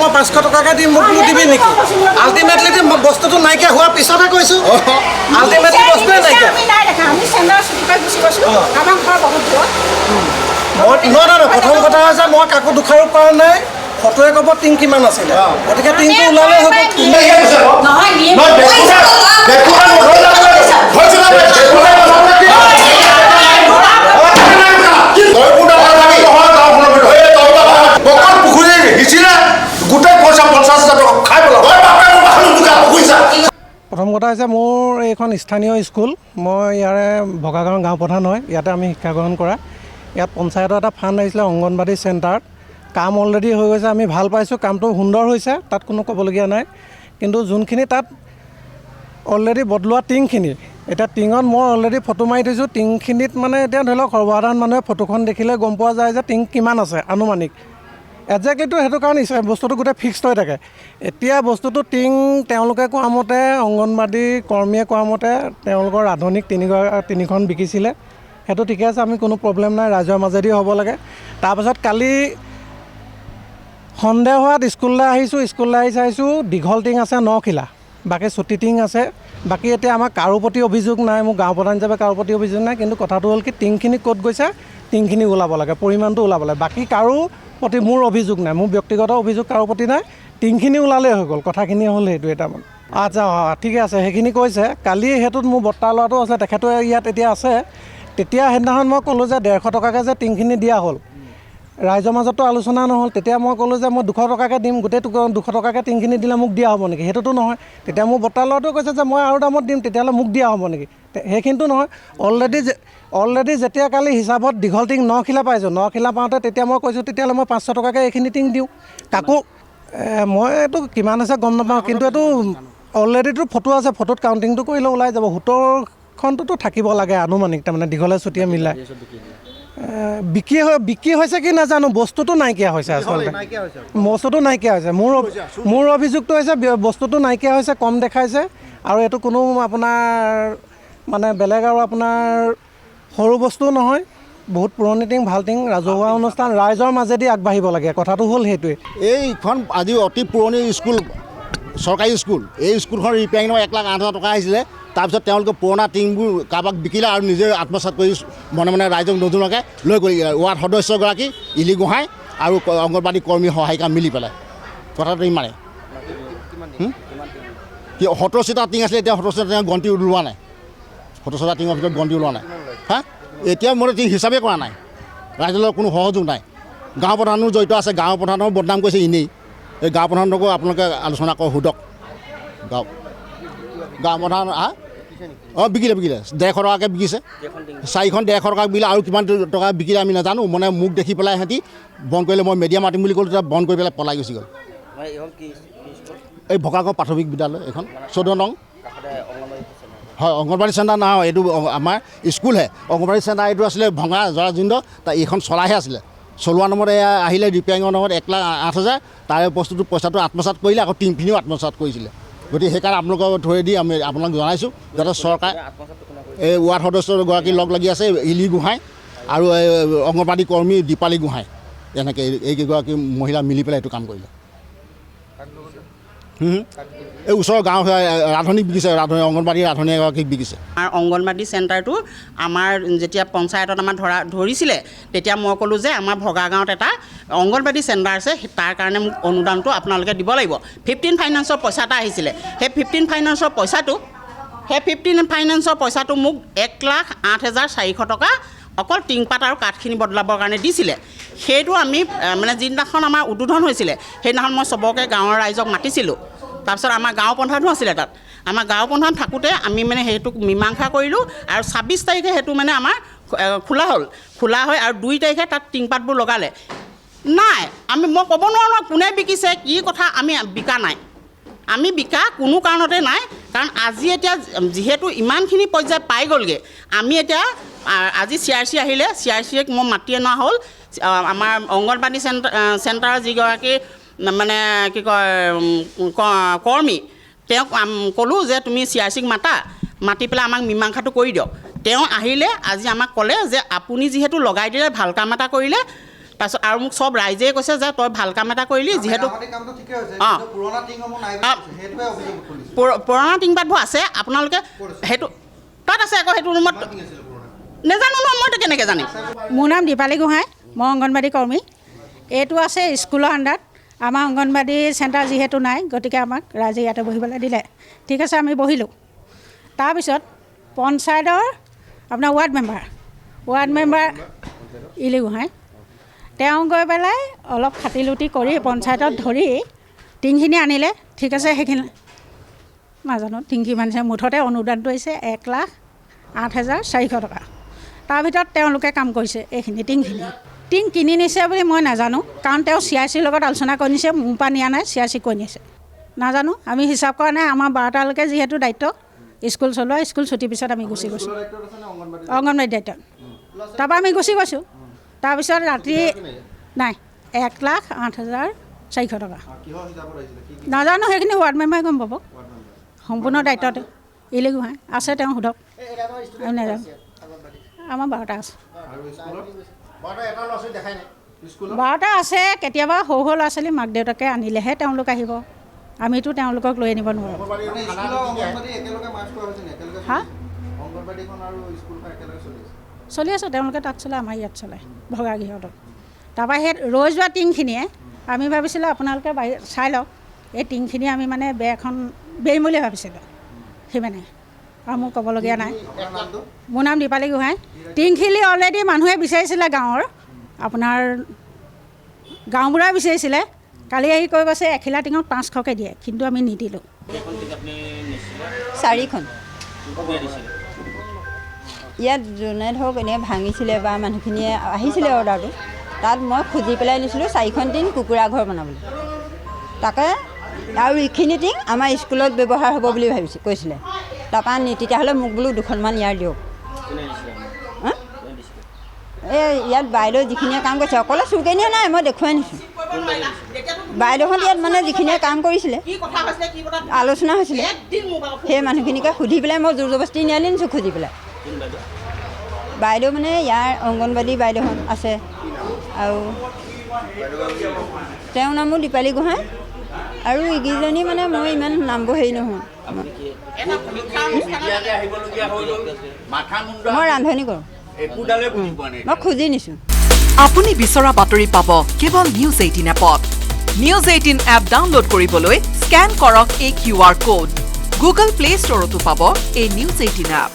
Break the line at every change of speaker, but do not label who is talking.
মই 500 টকাকে দিম মোক দিবি নেকি আলটিমেটলি বস্তুটো নাইকিয়া হোৱাৰ পিছতহে কৈছোঁ আলটিমেটলি বস্তুৱে নাইকিয়া প্ৰথম কথা হৈছে মই কাকো দুখাৰো পৰা নাই ফটোৱে ক'ব টিং কিমান আছিলে গতিকে টিংটো ওলালে হ'ব প্ৰথম কথা হৈছে মোৰ এইখন স্থানীয় স্কুল মই ইয়াৰে ভগাগাঁও গাঁও প্ৰধান হয় ইয়াতে আমি শিক্ষা গ্ৰহণ কৰা ইয়াত পঞ্চায়তৰ এটা ফাণ্ড আহিছিলে অংগনবাদী চেণ্টাৰত কাম অলৰেডি হৈ গৈছে আমি ভাল পাইছোঁ কামটো সুন্দৰ হৈছে তাত কোনো ক'বলগীয়া নাই কিন্তু যোনখিনি তাত অলৰেডি বদলোৱা টিংখিনি এতিয়া টিঙত মই অলৰেডি ফটো মাৰি থৈছোঁ টিংখিনিত মানে এতিয়া ধৰি লওক সৰ্বসাধাৰণ মানুহে ফটোখন দেখিলে গম পোৱা যায় যে টিং কিমান আছে আনুমানিক একজেক্টলিটো সেইটো কাৰণে বস্তুটো গোটেই ফিক্সড হৈ থাকে এতিয়া বস্তুটো টিং তেওঁলোকে কোৱা মতে অংগনবাদী কৰ্মীয়ে কোৱা মতে তেওঁলোকৰ আধুনিক তিনিখন বিকিছিলে সেইটো ঠিকে আছে আমি কোনো প্ৰব্লেম নাই ৰাইজৰ মাজেদি হ'ব লাগে তাৰপাছত কালি সন্দেহ হোৱাত স্কুললৈ আহি চাইছোঁ দীঘল টিং আছে 9 খিলা বাকী চুটি টিং আছে বাকী এতিয়া আমাৰ কাৰো প্ৰতি অভিযোগ নাই মোৰ গাঁও প্ৰধান হিচাপে কাৰো প্ৰতি অভিযোগ নাই কিন্তু কথাটো হ'ল কি টিংখিনি ক'ত গৈছে টিংখিনি ওলাব লাগে পৰিমাণটো ওলাব লাগে বাকী কাৰো প্ৰতি মোৰ অভিযোগ নাই মোৰ ব্যক্তিগত অভিযোগ কাৰো প্ৰতি নাই টিংখিনি ওলালেই হৈ গ'ল কথাখিনি হ'ল সেইটো এটা মানে আচ্ছা ঠিকে আছে সেইখিনি কৈছে কালি সেইটোত মোৰ বৰ্তা ল'ৰাটো আছে তেখেতো ইয়াত এতিয়া আছে তেতিয়া সেইদিনাখন মই ক'লোঁ যে 150 টকাকৈ যে টিংখিনি দিয়া হ'ল ৰাইজৰ মাজতো আলোচনা নহ'ল তেতিয়া মই ক'লোঁ যে মই 200 টকাকৈ দিম গোটেই 200 টকাকৈ টিংখিনি দিলে মোক দিয়া হ'ব নেকি সেইটোতো নহয় তেতিয়া মোৰ বৰ্তা ল'ৰাটোৱে কৈছে যে মই আৰু দামত দিম তেতিয়াহ'লে মোক দিয়া হ'ব নেকি সেইখিনিতো নহয় অলৰেডি যেতিয়া কালি হিচাপত দীঘল টিং 9 খিলা পাইছোঁ 9 খিলা পাওঁতে তেতিয়া মই কৈছোঁ তেতিয়াহ'লে মই 500 টকাকৈ এইখিনি টিং দিওঁ কাকো মই এইটো কিমান আছে গম নাপাওঁ কিন্তু এইটো অলৰেডিটো ফটো আছে ফটোত কাউণ্টিংটো কৰিলে ওলাই যাব 70খনটোতো থাকিব লাগে আনুমানিক তাৰমানে দীঘলে চুটিয়ে মিলাই বিক্ৰী হৈছে কি নাজানো বস্তুটো নাইকিয়া হৈছে আচলতে বস্তুটো নাইকিয়া হৈছে মোৰ অভিযোগটো হৈছে বস্তুটো নাইকিয়া হৈছে কম দেখাইছে আৰু এইটো কোনো আপোনাৰ মানে বেলেগ আৰু আপোনাৰ সৰু বস্তু নহয় বহুত পুৰণি টিং ভাল টিং ৰাজহুৱা অনুষ্ঠান ৰাইজৰ মাজেদি আগবাঢ়িব লাগে কথাটো হ'ল সেইটোৱে
এইখন আজি অতি পুৰণি স্কুল চৰকাৰী স্কুল এই স্কুলখন ৰিপেয়াৰিঙৰ 1,08,000 টকা আহিছিলে তাৰপিছত তেওঁলোকে পুৰণা টিংবোৰ কাৰোবাক বিকিলে আৰু নিজে আত্মসাৎ কৰি মনে ৰাইজক নজনোৱাকৈ লৈ গ'ল ৱাৰ্ড সদস্যগৰাকী ইলি গোহাঁই আৰু অংগনবাদী কৰ্মী সহায়িকা মিলি পেলাই কথাটো ইমানে 70 টিং আছিলে এতিয়া 70 টিঙৰ গন্তি ওলোৱা নাই 70 টিঙৰ ভিতৰত গন্তি ওলোৱা নাই এতিয়া মোৰ টিং হিচাপে কৰা নাই ৰাইজৰ লগত কোনো সহযোগ নাই গাঁও প্ৰধানো জড়িত আছে গাঁও প্ৰধানৰ বদনাম কৰিছে এনেই এই গাঁও প্ৰধানকো আপোনালোকে আলোচনা কৰক সোধক গাঁও প্ৰধান বিকিলে 150 টকাকৈ বিকিছে 4খন 150 টকা বিকিলে আৰু কিমান টকা বিকিলে আমি নাজানো মানে মোক দেখি পেলাই সিহঁতি বন্ধ কৰিলে মই মেডিয়া মাতিম বুলি ক'লোঁ তেতিয়া বন্ধ কৰি পেলাই পলাই গুচি গ'ল এই ভগাগাঁও প্ৰাথমিক বিদ্যালয় এইখন 14 নং হয় অংগনবাদী চেণ্টাৰ নহয় এইটো আমাৰ স্কুলহে অংগনবাদী চেণ্টাৰ এইটো আছিলে ভঙা জৰাজিন্দ এইখন চলাইহে আছিলে চলোৱা নম্বৰত এয়া আহিলে ৰিপেয়াৰিঙৰ নম্বৰত 1,08,000 তাৰে বস্তুটো পইচাটো আত্মসাৎ কৰিলে আকৌ টিংখিনিও আত্মসাৎ কৰিছিলে গতিকে সেইকাৰণে আপোনালোকৰ থৈ দি আমি আপোনাক জনাইছোঁ যাতে চৰকাৰে এই ৱাৰ্ড সদস্যগৰাকী লগ লাগি আছে ইলি গোহাঁই আৰু অংগনবাদী কৰ্মী দীপালী গোহাঁই এনেকৈ এইকেইগৰাকী মহিলা মিলি পেলাই এইটো কাম কৰিলে এই ওচৰৰ গাঁও ৰাধনীক বিকিছে অংগনবাদী ৰাধনী এগৰাকীক বিকিছে
আমাৰ অংগনবাদী চেণ্টাৰটো আমাৰ যেতিয়া পঞ্চায়তত আমাৰ ধৰিছিলে তেতিয়া মই ক'লোঁ যে আমাৰ ভগাগাঁৱত এটা অংগনবাদী চেণ্টাৰ আছে তাৰ কাৰণে মোক অনুদানটো আপোনালোকে দিব লাগিব 15 ফাইনেন্সৰ পইচা এটা আহিছিলে সেই 15 ফাইনেন্সৰ পইচাটো মোক 1,08,400 টকা অকল টিংপাত আৰু কাঠখিনি বদলাবৰ কাৰণে দিছিলে সেইটো আমি মানে যিদিনাখন আমাৰ উদ্বোধন হৈছিলে সেইদিনাখন মই চবকে গাঁৱৰ ৰাইজক মাতিছিলোঁ তাৰপিছত আমাৰ গাঁও প্ৰধানো আছিলে তাত আমাৰ গাঁও প্ৰধান থাকোঁতে আমি মানে সেইটো মীমাংসা কৰিলোঁ আৰু 26 তাৰিখে সেইটো মানে আমাৰ খোলা হয় আৰু 2 তাৰিখে তাত টিংপাতবোৰ লগালে নাই মই ক'ব নোৱাৰোঁ নহয় কোনে বিকিছে কি কথা আমি বিকা নাই আমি বিকা কোনো কাৰণতে নাই কাৰণ আজি এতিয়া যিহেতু ইমানখিনি পৰ্যায় পাই গ'লগৈ আমি এতিয়া আজি CRC আহিলে CRCক মই মাতি অনা হ'ল আমাৰ অংগনবাদী চেণ্টাৰৰ যিগৰাকী মানে কি কয় কৰ্মী তেওঁক ক'লোঁ যে তুমি CRCক মাতি পেলাই আমাক মীমাংসাটো কৰি দিয়ক তেওঁ আহিলে আজি আমাক ক'লে যে আপুনি যিহেতু লগাই দিলে ভাল কাম এটা কৰিলে তাৰপিছত আৰু মোক চব ৰাইজে কৈছে যে তই ভাল কাম এটা কৰিলি যিহেতু পুৰণা টিংপাতবোৰ আছে আপোনালোকে সেইটো তাত আছে আকৌ সেইটো ৰুমত নেজানো নহয় মইতো কেনেকৈ জানিম
মোৰ নাম দীপালী গোহাঁই মই অংগনবাদী কৰ্মী এইটো আছে স্কুলৰ আণ্ডাৰত আমাৰ অংগনবাদী চেণ্টাৰ যিহেতু নাই গতিকে আমাক ৰাইজে ইয়াতে বহিবলৈ দিলে ঠিক আছে আমি বহিলোঁ তাৰপিছত পঞ্চায়তৰ আপোনাৰ ৱাৰ্ড মেম্বাৰ ইলি গোহাঁই তেওঁ গৈ পেলাই অলপ খাটিলুটি কৰি পঞ্চায়তত ধৰি টিংখিনি আনিলে ঠিক আছে সেইখিনি নাজানো টিং কিমান আছে মুঠতে অনুদানটো হৈছে 1,08,400 টকা তাৰ ভিতৰত তেওঁলোকে কাম কৰিছে এইখিনি টিং কিনি নিছে বুলি মই নাজানো কাৰণ তেওঁ CRCৰ লগত আলোচনা কৰি নিছে মোৰ পৰা নিয়া নাই CRCক কৈ নিছে নাজানো আমি হিচাপ কৰা নাই আমাৰ 12টালৈকে যিহেতু দায়িত্ব স্কুল চলোৱা স্কুল ছুটিৰ পিছত আমি গুচি গৈছোঁ অংগনবাদী দায়িত্ব তাৰপৰা আমি গুচি গৈছোঁ তাৰপিছত ৰাতি নাই 1,08,400 টকা নাজানো সেইখিনি ৱাৰ্ড মেম্বাৰে গম পাব সম্পূৰ্ণ দায়িত্বতে ইলি গোহাঁই আছে তেওঁ সোধক আমি নাজানো আমাৰ 12টা আছে 12টা আছে কেতিয়াবা সৰু ল'ৰা ছোৱালী মাক দেউতাকে আনিলেহে তেওঁলোক আহিব আমিতো তেওঁলোকক লৈ আনিব নোৱাৰোঁ হা চলি আছে তেওঁলোকে তাত চলে আমাৰ ইয়াত চলে ভগাগৃহত তাৰপৰা সেই ৰৈ যোৱা টিংখিনিয়ে আমি ভাবিছিলোঁ আপোনালোকে চাই লওক এই টিংখিনি আমি মানে বেৰখন বেৰিম বুলি ভাবিছিলোঁ সিমানে আৰু মোক ক'বলগীয়া নাই মোৰ নাম দীপালী গোহাঁই টিংখিনি অলৰেডি মানুহে বিচাৰিছিলে গাঁৱৰ আপোনাৰ গাঁওবুঢ়াই বিচাৰিছিলে কালি আহি কৈ কৈছে এখিলা টিঙত 500কৈ দিয়ে কিন্তু আমি নিদিলোঁ
4খন ইয়াত যোনে ধৰক এনেই ভাঙিছিলে বা মানুহখিনিয়ে আহিছিলে অৰ্ডাৰটো তাত মই খুজি পেলাই নিছিলোঁ 4খন টিং কুকুৰা ঘৰ বনাবলৈ তাকে আৰু এইখিনি টিং আমাৰ স্কুলত ব্যৱহাৰ হ'ব বুলি কৈছিলে তাৰপৰা তেতিয়াহ'লে মোক বোলো 2খনমান ইয়াৰ দিয়ক এই ইয়াত বাইদেউ যিখিনিয়ে কাম কৰিছে অকলে চুৰকে নিয়া নাই মই দেখুৱাই নিছোঁ বাইদেউহঁত ইয়াত মানে যিখিনিয়ে কাম কৰিছিলে আলোচনা হৈছিলে সেই মানুহখিনিকে সুধি পেলাই মই জোৰ জবস্তি নিয়ালি নিছোঁ খুজি পেলাই বাইদেউ মানে ইয়াৰ অংগনবাদী বাইদেউহঁত আছে আৰু তেওঁৰ নামো দীপালী গোহাঁই আৰু ইকেইজনী মানে মই ইমান নামবোৰ হেৰি নহয় মই ৰান্ধনি কৰোঁ মই খুজি নিছোঁ
আপুনি বিচৰা বাতৰি পাব কেৱল নিউজ 18 এপত নিউজ 18 এপ ডাউনলোড কৰিবলৈ স্কেন কৰক এই QR কোড গুগল প্লে ষ্টৰতো পাব এই নিউজ 18 এপ